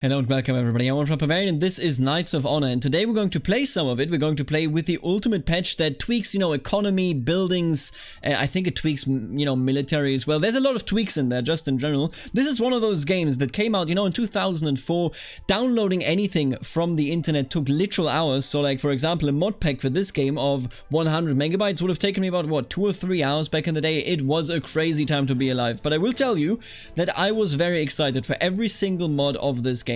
Hello and welcome everybody, I'm Barbarian and this is Knights of Honor, and today we're going to play some of it. We're going to play with the ultimate patch that tweaks, economy, buildings, I think it tweaks, military as well. There's a lot of tweaks in there, just in general. This is one of those games that came out, in 2004. Downloading anything from the internet took literal hours, so like, for example, a mod pack for this game of 100 megabytes would have taken me about, what, 2 or 3 hours back in the day. It was a crazy time to be alive, but I will tell you that I was very excited for every single mod of this game.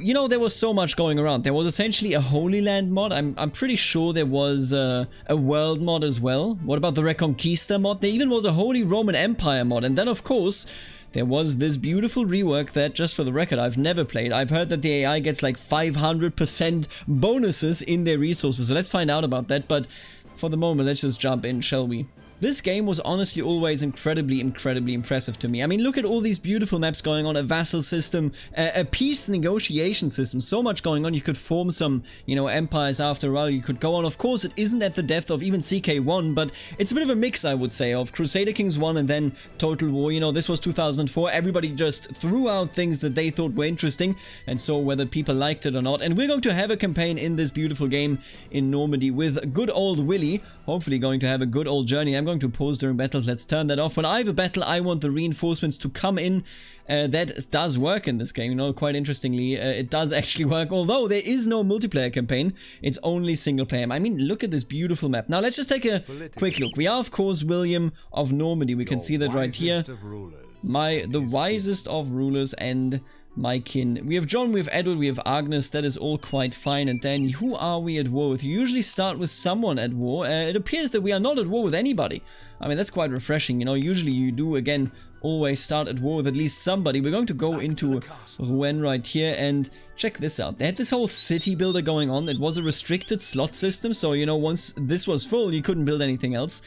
There was so much going around. There was essentially a Holy Land mod. I'm pretty sure there was a world mod as well. What about the Reconquista mod? There even was a Holy Roman Empire mod. And then, of course, there was this beautiful rework that, just for the record, I've never played. I've heard that the AI gets like 500% bonuses in their resources. So let's find out about that. But for the moment, let's just jump in, shall we? This game was honestly always incredibly impressive to me. I mean, look at all these beautiful maps going on, a vassal system, a peace negotiation system, so much going on. You could form some, empires after a while. You could go on. Of course, it isn't at the depth of even CK1, but it's a bit of a mix, I would say, of Crusader Kings 1 and then Total War. This was 2004. Everybody just threw out things that they thought were interesting and saw whether people liked it or not. And we're going to have a campaign in this beautiful game in Normandy with good old Willy. Hopefully going to have a good old journey. I'm going to pause during battles. Let's turn that off. When I have a battle, I want the reinforcements to come in. That does work in this game, quite interestingly. It does actually work, although there is no multiplayer campaign. It's only single player. I mean, look at this beautiful map. Now, let's just take a quick look. We are, of course, William of Normandy. We can see that right here. The wisest of rulers and my kin. We have John, we have Edward, we have Agnes. That is all quite fine and dandy. Who are we at war with? You usually start with someone at war. It appears that we are not at war with anybody. I mean, that's quite refreshing. Usually you do, again, always start at war with at least somebody. We're going to go into Rouen right here and check this out. They had this whole city builder going on. It was a restricted slot system, so, once this was full, you couldn't build anything else.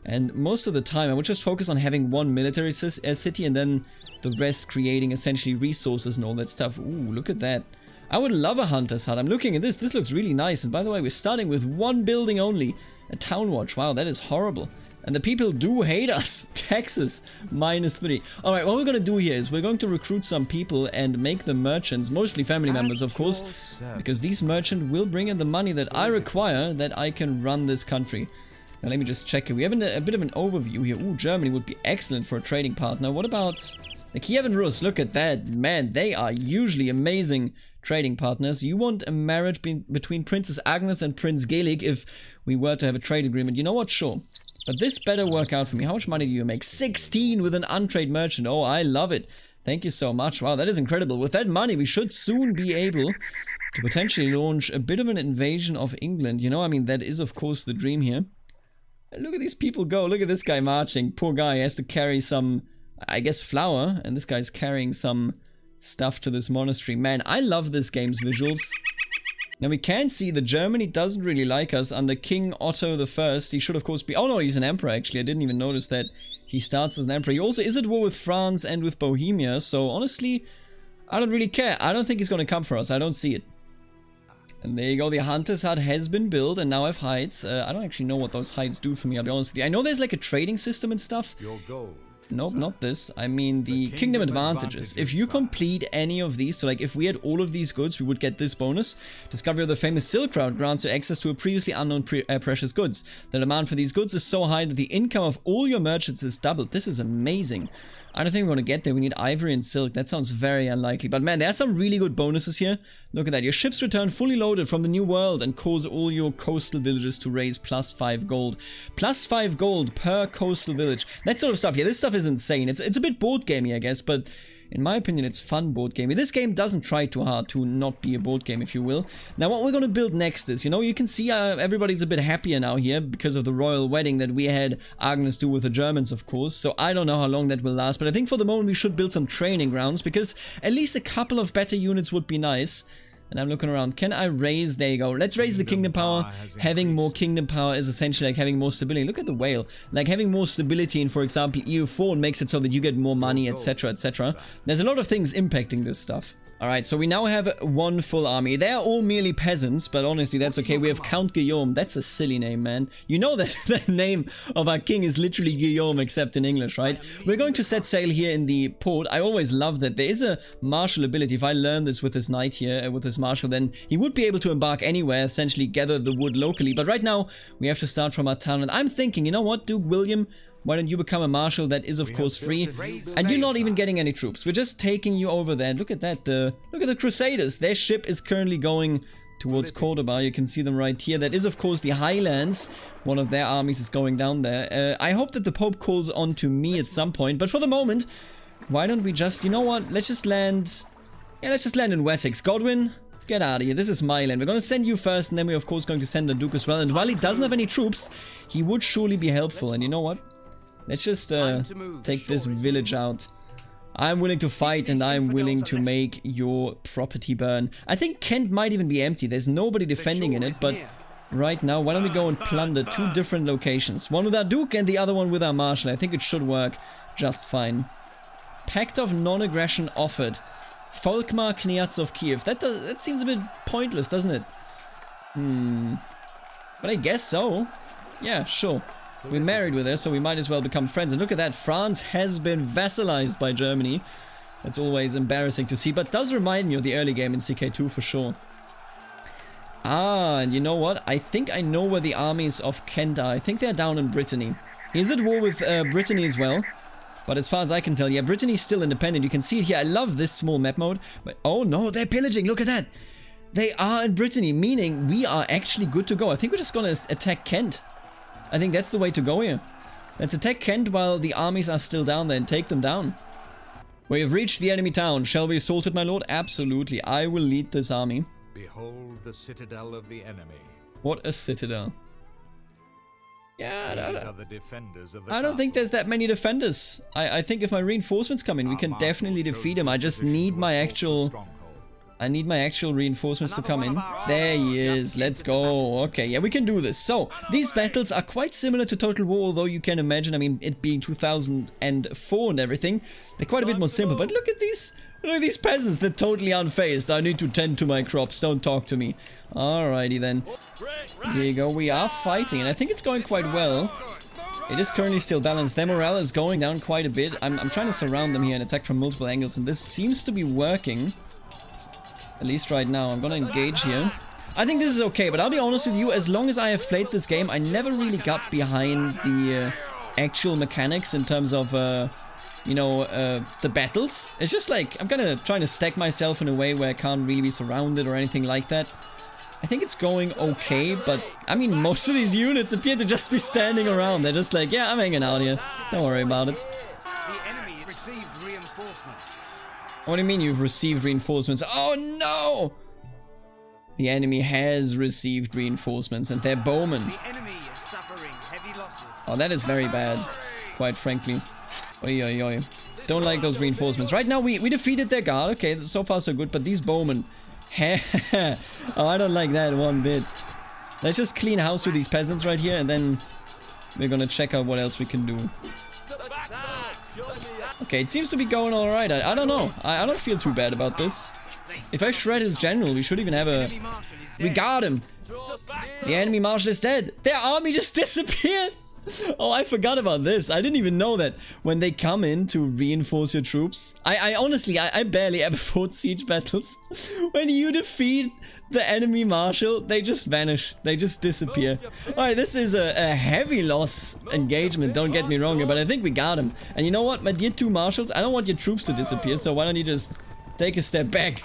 And most of the time, I would just focus on having one military city and then the rest creating essentially resources and all that stuff. Ooh, look at that. I would love a hunter's hut. I'm looking at this. This looks really nice. And by the way, we're starting with one building only. A town watch. Wow, that is horrible. And the people do hate us. Taxes, -3. Alright, what we're going to do here is we're going to recruit some people and make them merchants. Mostly family members, of course. Because these merchants will bring in the money that I require that I can run this country. Now let me just check it. We have a bit of an overview here. Ooh, Germany would be excellent for a trading partner. What about the Kievan Rus? Look at that. Man, they are usually amazing trading partners. You want a marriage between Princess Agnes and Prince Gaelic if we were to have a trade agreement. You know what? Sure. But this better work out for me. How much money do you make? 16 with an untrade merchant. Oh, I love it. Thank you so much. Wow, that is incredible. With that money, we should soon be able to potentially launch a bit of an invasion of England. I mean, that is, of course, the dream here. And look at these people go. Look at this guy marching. Poor guy has to carry some, I guess, flour. And this guy's carrying some stuff to this monastery. Man, I love this game's visuals. Now we can see that Germany doesn't really like us under King Otto I. He should, of course, be... Oh no, he's an emperor, actually. I didn't even notice that he starts as an emperor. He also is at war with France and with Bohemia. So honestly, I don't really care. I don't think he's going to come for us. I don't see it. And there you go, the hunter's hut has been built, and now I have heights. I don't actually know what those heights do for me, I'll be honest with you. I know there's like a trading system and stuff. Nope, not this. I mean the kingdom advantages. If you complete any of these, so like if we had all of these goods, we would get this bonus. Discovery of the famous Silk Route grants you access to a previously unknown precious goods. The demand for these goods is so high that the income of all your merchants is doubled. This is amazing. I don't think we're going to get there. We need ivory and silk. That sounds very unlikely. But man, there are some really good bonuses here. Look at that. Your ships return fully loaded from the new world and cause all your coastal villages to raise +5 gold. +5 gold per coastal village. That sort of stuff. Yeah, this stuff is insane. It's a bit board gamey, I guess, but in my opinion, it's fun board gamey. This game doesn't try too hard to not be a board game, if you will. Now, what we're going to build next is, you can see everybody's a bit happier now here because of the royal wedding that we had Agnes do with the Germans, of course. So I don't know how long that will last, but I think for the moment we should build some training grounds because at least a couple of better units would be nice. And I'm looking around. Can I raise? There you go. Let's raise the kingdom power. Having more kingdom power is essentially like having more stability. Look at the whale. Like having more stability in, for example, EU4 makes it so that you get more money, etc., etc. There's a lot of things impacting this stuff. Alright, so we now have one full army. They're all merely peasants, but honestly, that's okay. We have Count Guillaume. That's a silly name, man. You know that the name of our king is literally Guillaume, except in English, right? We're going to set sail here in the port. I always love that. There is a martial ability. If I learn this with this knight here, with this marshal, then he would be able to embark anywhere, essentially gather the wood locally. But right now, we have to start from our town. And I'm thinking, you know what, Duke William? Why don't you become a marshal? That is of course free, and you're not even getting any troops. We're just taking you over there. Look at that, look at the Crusaders. Their ship is currently going towards Cordoba. You can see them right here. That is of course the Highlands. One of their armies is going down there. I hope that the Pope calls on to me at some point, but for the moment, why don't we just, you know what? Let's just land. Yeah, let's just land in Wessex. Godwin, get out of here. This is my land. We're going to send you first, and then we're of course going to send the Duke as well. And while he doesn't have any troops, he would surely be helpful. And you know what? Let's just take this village out. I'm willing to fight, and I'm willing to make your property burn. I think Kent might even be empty. There's nobody defending in it, but right now, why don't we go and plunder two different locations? One with our Duke and the other one with our Marshal. I think it should work just fine. Pact of non-aggression offered. Folkmar Kniaz of Kiev. That seems a bit pointless, doesn't it? But I guess so. Yeah, sure. We're married with her, so we might as well become friends. And look at that, France has been vassalized by Germany. That's always embarrassing to see, but does remind me of the early game in CK2 for sure. Ah, and you know what? I think I know where the armies of Kent are. I think they're down in Brittany. He's at war with Brittany as well. But as far as I can tell, yeah, Brittany's still independent. You can see it here. I love this small map mode. But oh no, they're pillaging. Look at that. They are in Brittany, meaning we are actually good to go. I think we're just going to attack Kent. I think that's the way to go here. Let's attack Kent while the armies are still down there and take them down. We have reached the enemy town. Shall we assault it, my lord? Absolutely. I will lead this army. Behold the citadel of the enemy. What a citadel. Yeah, I don't think there's that many defenders. I think if my reinforcements come in, we can definitely defeat him. I just need my actual... reinforcements to come in. There he is. Let's go. Okay, yeah, we can do this. So, these battles are quite similar to Total War, although you can imagine, I mean, it being 2004 and everything, they're quite a bit more simple. But look at these peasants. They're totally unfazed. I need to tend to my crops. Don't talk to me. Alrighty then. Here you go. We are fighting, and I think it's going quite well. It is currently still balanced. Their morale is going down quite a bit. I'm trying to surround them here and attack from multiple angles, and this seems to be working. At least right now. I'm gonna engage here. I think this is okay, but I'll be honest with you, as long as I have played this game, I never really got behind the actual mechanics in terms of, you know, the battles. It's just like, I'm kind of trying to stack myself in a way where I can't really be surrounded or anything like that. I think it's going okay, but, I mean, most of these units appear to just be standing around. They're just like, yeah, I'm hanging out here. Don't worry about it. The enemy received reinforcements. What do you mean you've received reinforcements? Oh no! The enemy has received reinforcements, and they're bowmen. The enemy is suffering heavy losses. Oh, that is very bad, quite frankly. Oi, oi, oi. Don't like those reinforcements. Right now, we defeated their guard. Okay, so far so good, but these bowmen... oh, I don't like that one bit. Let's just clean house with these peasants right here, and then we're gonna check out what else we can do. Okay, it seems to be going alright. I don't know. I don't feel too bad about this. If I shred his general, we should even have a... We got him! The enemy marshal is dead! Their army just disappeared! Oh, I forgot about this. I didn't even know that when they come in to reinforce your troops. I honestly, I barely ever fought siege battles. When you defeat the enemy marshal, they just vanish. They just disappear. Alright, this is a heavy loss engagement, don't get me wrong, but I think we got him. And you know what, my dear two marshals, I don't want your troops to disappear, so why don't you just take a step back?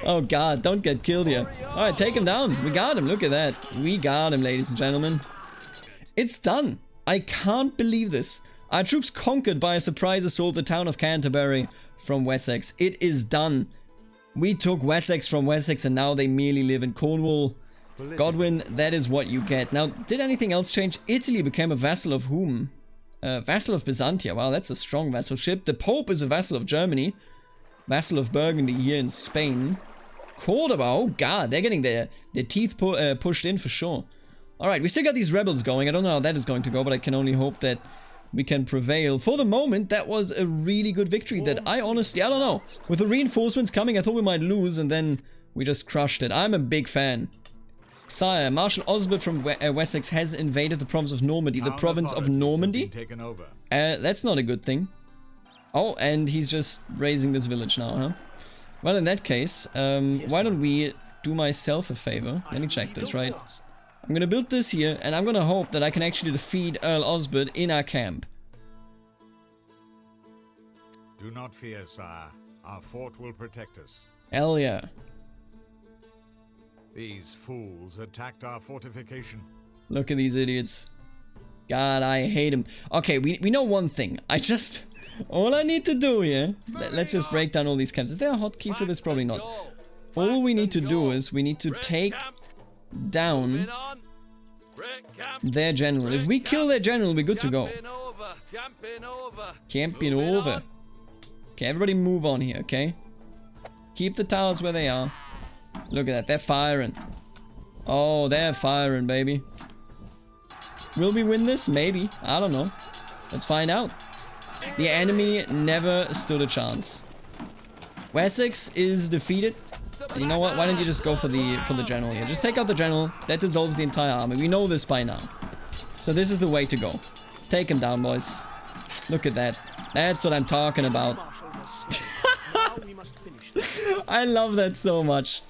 Oh god, don't get killed here. Alright, take him down. We got him, look at that. We got him, ladies and gentlemen. It's done. I can't believe this. Our troops conquered by a surprise assault the town of Canterbury from Wessex. It is done. We took Wessex from Wessex and now they merely live in Cornwall. Godwin, that is what you get. Now, did anything else change? Italy became a vassal of whom? Vassal of Byzantia. Wow, that's a strong vassalship. The Pope is a vassal of Germany. Vassal of Burgundy here in Spain. Cordoba, oh god, they're getting their teeth pushed in for sure. Alright, we still got these rebels going. I don't know how that is going to go, but I can only hope that we can prevail. For the moment, that was a really good victory that I honestly, I don't know. With the reinforcements coming, I thought we might lose, and then we just crushed it. I'm a big fan. Sire, Marshal Osbert from Wessex has invaded the province of Normandy. The province of Normandy? That's not a good thing. Oh, and he's just raising this village now, huh? Well, in that case, why don't we do myself a favor? Let me check this, right? I'm gonna build this here, and I'm gonna hope that I can actually defeat Earl Osbert in our camp. Do not fear, sire. Our fort will protect us. Hell yeah. These fools attacked our fortification. Look at these idiots. God, I hate them. Okay, we know one thing. All I need to do here... Let's just break down all these camps. Is there a hotkey for this? Probably not. All we need to do is we need to take down their general. If we kill their general, we're good to go. Camping over. Okay, everybody move on here, okay? Keep the towers where they are. Look at that, they're firing. Oh, they're firing, baby. Will we win this? Maybe. I don't know. Let's find out. The enemy never stood a chance. Wessex is defeated. And you know what? Why don't you just go for the general here? Just take out the general. That dissolves the entire army. We know this by now. So this is the way to go. Take him down, boys. Look at that. That's what I'm talking about. I love that so much.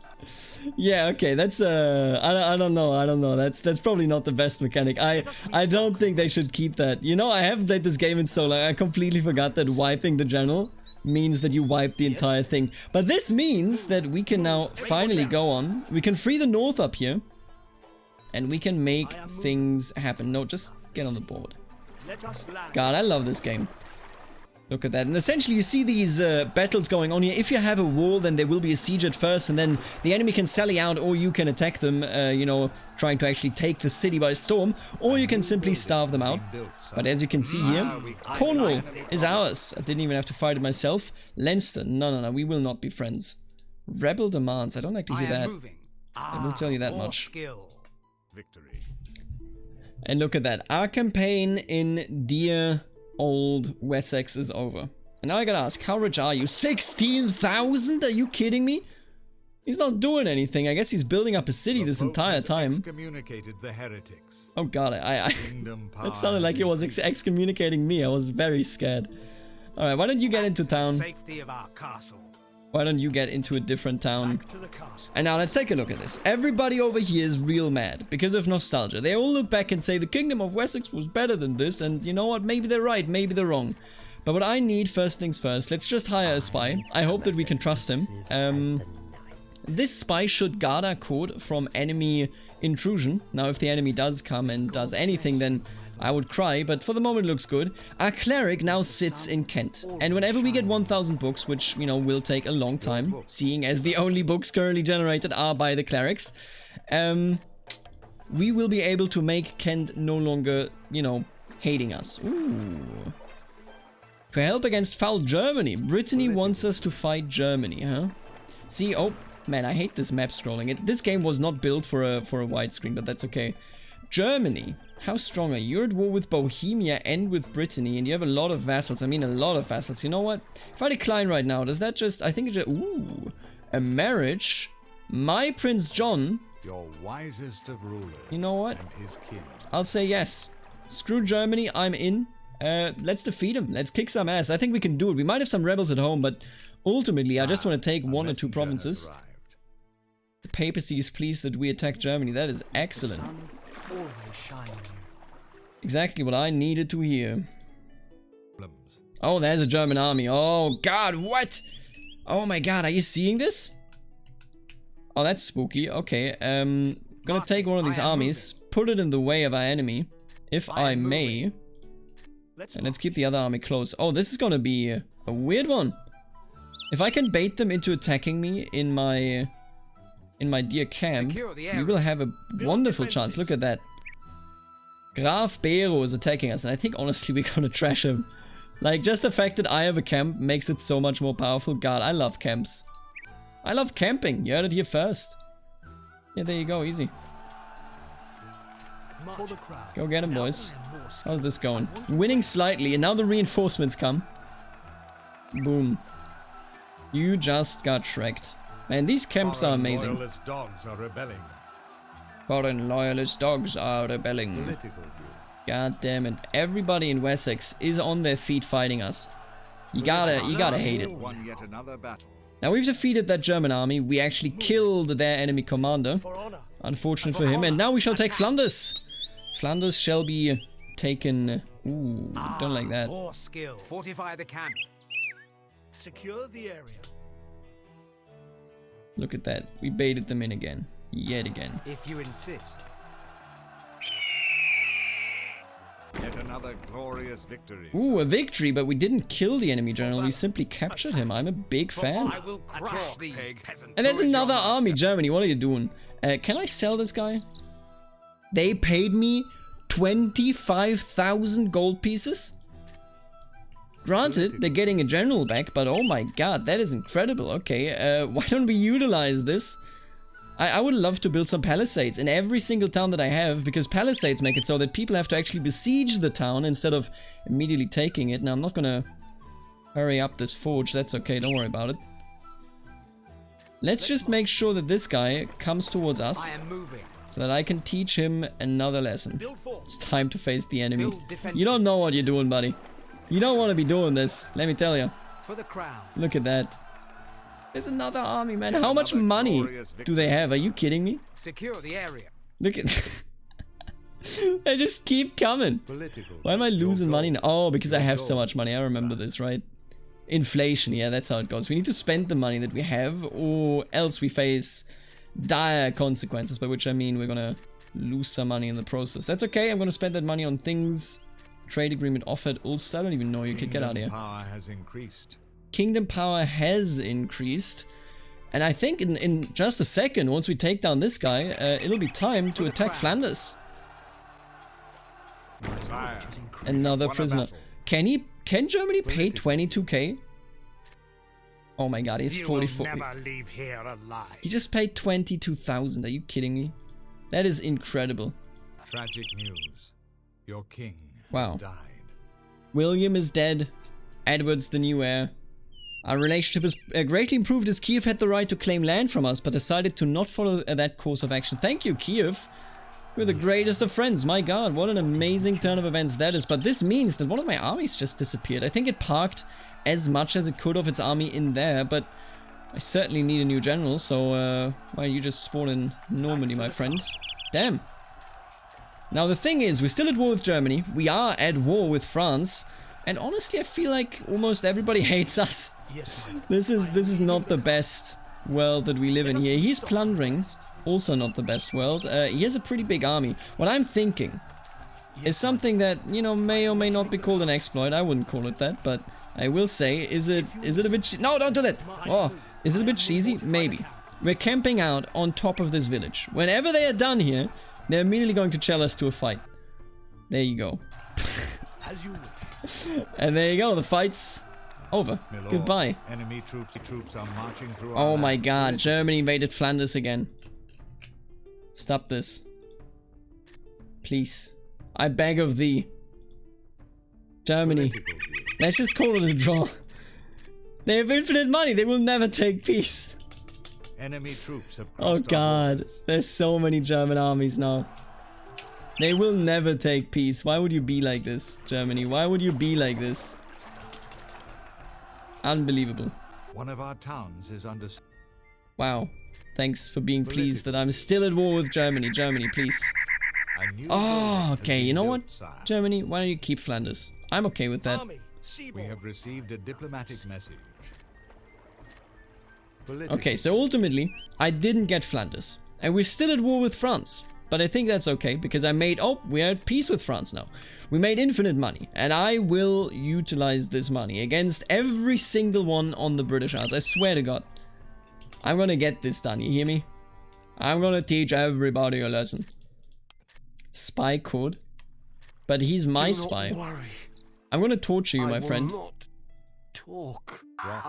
Yeah, okay, that's I don't know. That's probably not the best mechanic. I don't think they should keep that. You know, I haven't played this game in so long. I completely forgot that wiping the general means that you wipe the entire thing. But this means that we can now finally go on. We can free the north up here. And we can make things happen. No, just get on the board. God, I love this game. Look at that. And essentially you see these battles going on here. If you have a wall, then there will be a siege at first, and then the enemy can sally out, or you can attack them, you know, trying to actually take the city by storm, or you can simply starve them out. But as you can see here, Cornwall is ours. I didn't even have to fight it myself. Leinster, no, we will not be friends. Rebel demands, I don't like to hear that. I will tell you that much. Victory. And look at that. Our campaign in dear old Wessex is over. And now I gotta ask, how rich are you? 16,000? Are you kidding me? He's not doing anything. I guess he's building up a city this entire time. Excommunicated the heretics. Oh god, that sounded like he was excommunicating me. I was very scared. Alright, why don't you get into town? Safety of our castle. Why don't you get into a different town? And now let's take a look at this. Everybody over here is real mad because of nostalgia. They all look back and say the Kingdom of Wessex was better than this, and you know what? Maybe they're right, maybe they're wrong. But what I need, first things first, let's just hire a spy. I hope that we can trust him. This spy should guard our court from enemy intrusion. Now, if the enemy does come and does anything, then I would cry, but for the moment it looks good. Our cleric now sits in Kent, and whenever we get 1,000 books, which, you know, will take a long time, seeing as the only books currently generated are by the clerics, we will be able to make Kent no longer, you know, hating us. Ooh. To help against foul Germany. Brittany wants us to fight Germany, huh? See, oh, man, I hate this map scrolling. This game was not built for a widescreen, but that's okay. Germany. How strong are you? You're at war with Bohemia and with Brittany, and you have a lot of vassals. I mean, a lot of vassals. You know what? If I decline right now, does that just... I think it just... Ooh. A marriage? My Prince John... Your wisest of rulers. You know what? And his kin. I'll say yes. Screw Germany, I'm in. Let's defeat him. Let's kick some ass. I think we can do it. We might have some rebels at home, but ultimately, I just want to take one or two provinces. The papacy is pleased that we attack Germany. That is excellent. Exactly what I needed to hear. Oh, there's a German army. Oh, God, what? Oh, my God, are you seeing this? Oh, that's spooky. Okay, gonna take one of these armies, put it in the way of our enemy, if I may. And let's keep the other army close. Oh, this is gonna be a weird one. If I can bait them into attacking me in my dear camp, we will have a wonderful chance. Look at that. Graf Bero is attacking us, and I think honestly we're gonna trash him. Like, just the fact that I have a camp makes it so much more powerful. God, I love camps. I love camping. You heard it here first. Yeah, there you go, easy. Go get him, boys. How's this going? Winning slightly, and now the reinforcements come. Boom. You just got shreked. Man, these camps are amazing. Loyalist dogs are rebelling. Foreign loyalist dogs are rebelling. Political view. God damn it. Everybody in Wessex is on their feet fighting us. You gotta hate it. Won yet another battle. Now we've defeated that German army. We actually killed their enemy commander. Unfortunate for him. And now we shall take Flanders. Flanders shall be taken. Ooh, don't like that. More skill. Fortify the camp. Secure the area. Look at that. We baited them in again. Yet again. If you insist. Yet another glorious victory. Ooh, a victory, but we didn't kill the enemy general. We simply captured him. I'm a big fan. I will crush these peasants. And there's another army, Germany. What are you doing? Can I sell this guy? They paid me 25,000 gold pieces? Granted, they're getting a general back, but oh my god, that is incredible. Okay, why don't we utilize this? I would love to build some palisades in every single town that I have, because palisades make it so that people have to actually besiege the town instead of immediately taking it. Now, I'm not gonna hurry up this forge. That's okay, don't worry about it. Let's just make sure that this guy comes towards us, I am moving. so that I can teach him another lesson. Build force. It's time to face the enemy. Build defenses. You don't know what you're doing, buddy. You don't want to be doing this, let me tell you. For the crown. Look at that. There's another army, man. How much money do they have? Are you kidding me? Secure the area. Look at... They just keep coming. Political. Why am I losing money now? Oh, because I have so much money. I remember this, right? Inflation, yeah, that's how it goes. We need to spend the money that we have, or else we face dire consequences, by which I mean we're gonna lose some money in the process. That's okay, I'm gonna spend that money on things. Trade agreement offered Ulster. I don't even know you could get out of here. Power has increased. Kingdom power has increased. And I think in just a second, once we take down this guy, it'll be time to attack Flanders. Sire. Another Won a prisoner. battle. Can Germany pay 22k? Oh my god, he's 44. Never leave here alive. He just paid 22,000. Are you kidding me? That is incredible. Tragic news. Your king Wow. has died. William is dead. Edward's the new heir. Our relationship has greatly improved as Kiev had the right to claim land from us, but decided to not follow that course of action. Thank you, Kiev. We're the greatest of friends. My god, what an amazing turn of events that is. But this means that one of my armies just disappeared. I think it parked as much as it could of its army in there, but I certainly need a new general, so why don't you just spawn in Normandy, my friend? Damn. Now the thing is, we're still at war with Germany, we are at war with France, and honestly I feel like almost everybody hates us. Yes. This is not the best world that we live in here. He's plundering, also not the best world. He has a pretty big army. What I'm thinking is something that, you know, may or may not be called an exploit. I wouldn't call it that, but I will say, is it a bit no, don't do that. Oh, is it a bit cheesy? Maybe. We're camping out on top of this village. Whenever they are done here, they're immediately going to challenge us to a fight. There you go. As you wish. And there you go, the fight's over. Milord, Goodbye. Enemy troops are marching through our Oh my land. god, Germany invaded Flanders again. Stop this. Please. I beg of thee. Germany. Political view. Let's just call it a draw. They have infinite money, they will never take peace. Enemy troops have Oh crossed our god, borders. there's so many German armies now. They will never take peace. Why would you be like this, Germany? Why would you be like this? Unbelievable. One of our towns is under. Wow. Thanks for being pleased that I'm still at war with Germany. Germany, please. A new Oh, building has okay, been you know built, what? Sire. Germany, why don't you keep Flanders? I'm okay with that. Army. We Seaboard. have received a diplomatic message. Political. Okay, so ultimately, I didn't get Flanders. And we're still at war with France. But I think that's okay, because I made... Oh, we're at peace with France now. We made infinite money. And I will utilize this money against every single one on the British Isles. I swear to God. I'm gonna get this done, you hear me? I'm gonna teach everybody a lesson. Spy code. But he's my spy. Worry. I'm gonna torture you, I my will friend. not talk.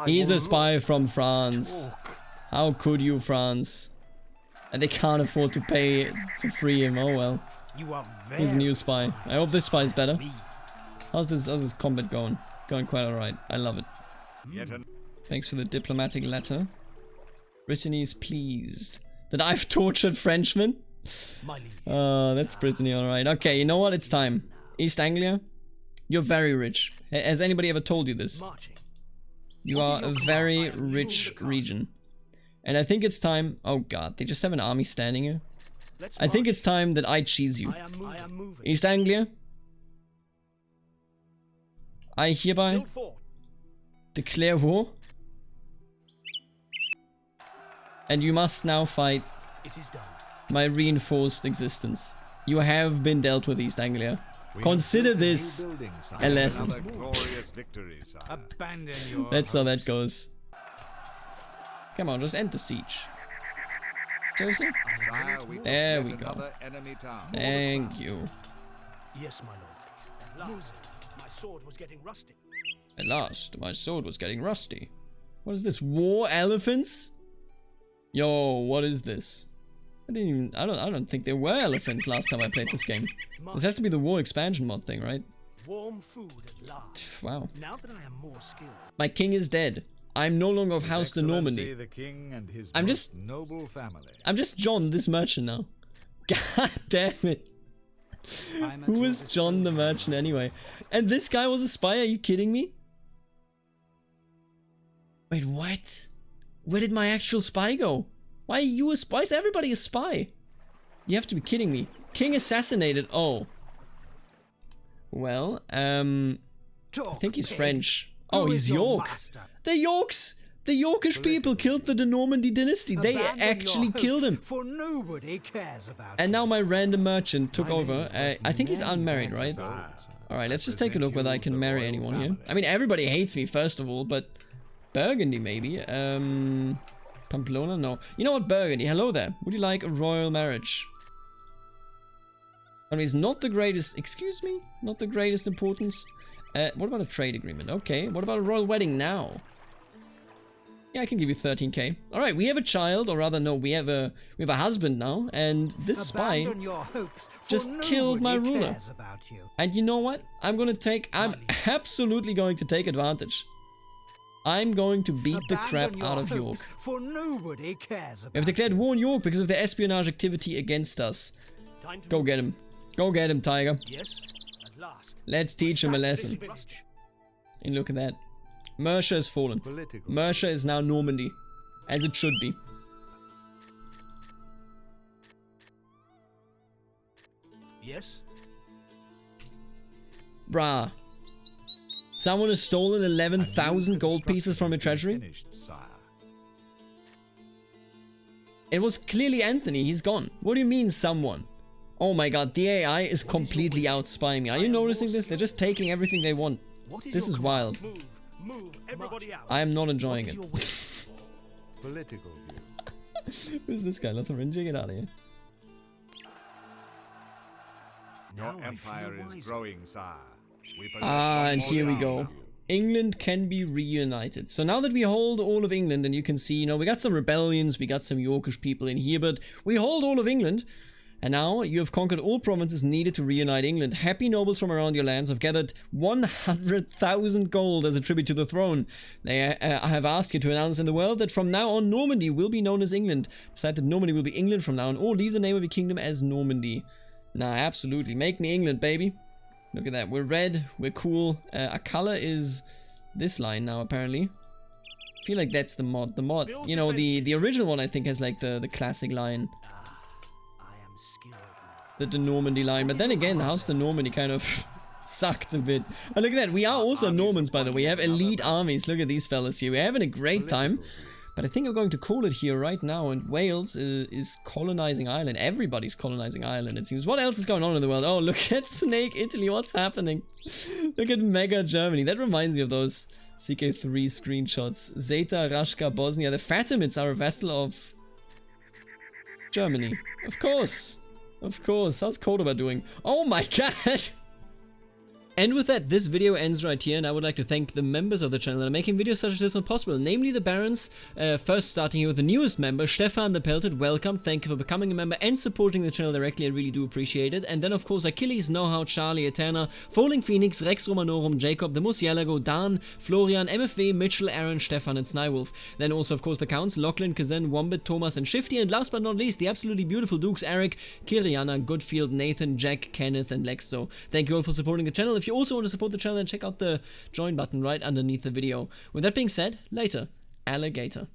He's I a will spy not from France. talk. How could you, France? And they can't afford to pay to free him, oh well. You are Who's the very new spy? I hope this spy is better. How's this combat going? Going quite alright. I love it. Yet an Thanks for the diplomatic letter. Brittany is pleased that I've tortured Frenchmen. my liege. That's Brittany, alright. Okay, you know what? It's time. East Anglia, you're very rich. Has anybody ever told you this? Marching. You are a very rich region. And I think it's time... Oh god, they just have an army standing here. Let's I think march. it's time that I cheese you. I am moving. East Anglia, I hereby Build fort. declare war. And you must now fight It is done. my reinforced existence. You have been dealt with, East Anglia. we have Consider built a new this building, Sire. a lesson. Another glorious victory, Sire. Abandon your That's how that hopes. goes. Come on, just end the siege. Seriously? Sire, we There have we yet go. another enemy town. Thank you. Yes, my lord. At last, my sword was getting rusty. At last, my sword was getting rusty. What is this? War elephants? Yo, what is this? I don't think there were elephants last time I played this game. This has to be the war expansion mod thing, right? Warm food at last. Wow. Now that I am more skilled. My king is dead. I'm no longer of His House de Excellency, Normandy. the king and his I'm most just- noble family. I'm just John, this merchant now. God damn it. I'm at Who your is John the merchant anyway? And this guy was a spy? Are you kidding me? Wait, what? Where did my actual spy go? Why are you a spy? Why is everybody a spy? You have to be kidding me. King assassinated. Oh. Well, I think he's French. Oh, he's York. The Yorks! The Yorkish people killed the de Normandy dynasty. They actually killed him. For nobody cares about And now my random merchant took over. I think he's unmarried, right? Sire, Alright, let's just take a look whether I can marry anyone here. I mean, everybody hates me, first of all, but... Burgundy, maybe. Pamplona? No. You know what, Burgundy? Hello there. Would you like a royal marriage? I mean, it's not the greatest... Excuse me? Not the greatest importance. What about a trade agreement? Okay. What about a royal wedding now? Yeah, I can give you 13k. Alright, we have a child, or rather, no, we have a husband now, and this spy... Abandon your hopes, for just killed my nobody ruler. cares about you. And you know what? I'm absolutely going to take advantage. I'm going to beat the crap Abandon out your of York. hopes, For nobody cares about We have declared you. war on York because of their espionage activity against us. Time to Go get him. Go get him, Tiger. Yes, at last. Let's teach him a lesson. Village. And look at that. Mercia has fallen. political. Mercia is now Normandy. As it should be. Yes. Brah. Someone has stolen A new 11,000 gold pieces from your construction treasury? has been finished, Sire. It was clearly Anthony. He's gone. What do you mean, someone? Oh my god, the AI is completely outspying me. Are you noticing this? They're just taking everything they want. What This your is wild. Move, everybody out. I am not enjoying What it. is your wish? Political view. Who's this guy? Lotharingia? Get out of here. Your Now I empire feel is wiser. growing, Sire. We possess Ah, one and more here we town go. now. England can be reunited. So now that we hold all of England, and you can see, you know, we got some rebellions, we got some Yorkish people in here, but we hold all of England. And now you have conquered all provinces needed to reunite England. Happy nobles from around your lands have gathered 100,000 gold as a tribute to the throne. They have asked you to announce in the world that from now on Normandy will be known as England. Decide that Normandy will be England from now on, or leave the name of your kingdom as Normandy. Nah, absolutely. Make me England, baby. Look at that. We're red. We're cool. Our color is this line now, apparently. I feel like that's the mod. The mod, you know, the original one I think has like the classic line. I am skilled now. The de Normandy line. But then again, the House de Normandy kind of sucked a bit. And look at that. We are also Normans, by the way. We have elite armies. Look at these fellas here. We're having a great time. But I think I'm going to call it here right now. And Wales is colonizing Ireland. Everybody's colonizing Ireland, it seems. What else is going on in the world? Oh, look at Snake Italy. What's happening? Look at Mega Germany. That reminds me of those CK3 screenshots. Zeta, Rashka, Bosnia. The Fatimids are a vassal of Germany. Of course. Of course. How's Cordoba doing? Oh my god! And with that, this video ends right here, and I would like to thank the members of the channel that are making videos such as this one possible, namely the Barons, first starting here with the newest member, Stefan the Pelted. Welcome, thank you for becoming a member and supporting the channel directly, I really do appreciate it. And then of course Achilles, Know-How, Charlie, Eterna, Falling Phoenix, Rex Romanorum, Jacob, the Musialago, Dan, Florian, MFW, Mitchell, Aaron, Stefan and Snywolf. Then also of course the counts, Lachlan, Kazen, Wombit, Thomas and Shifty, and last but not least the absolutely beautiful Dukes, Eric, Kiriana, Goodfield, Nathan, Jack, Kenneth and Lex. So thank you all for supporting the channel. If you also want to support the channel, then check out the join button right underneath the video. With that being said, later, alligator.